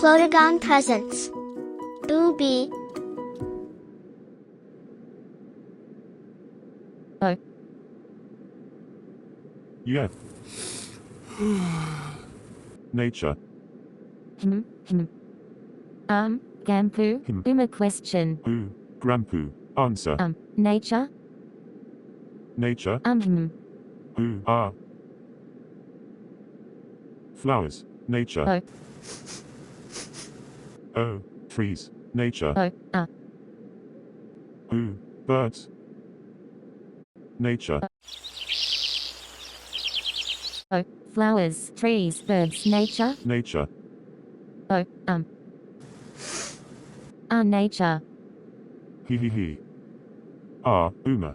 Plotagon presents. Oobi. Oh. Yeah. Nature. Gampu, Uma question. Who? Grandpoo. Answer. Nature. Nature. Who? Flowers. Nature. Oh. Trees. Nature. Who? Birds. Nature. Flowers, trees, birds, nature. Nature. Nature. He. Uma.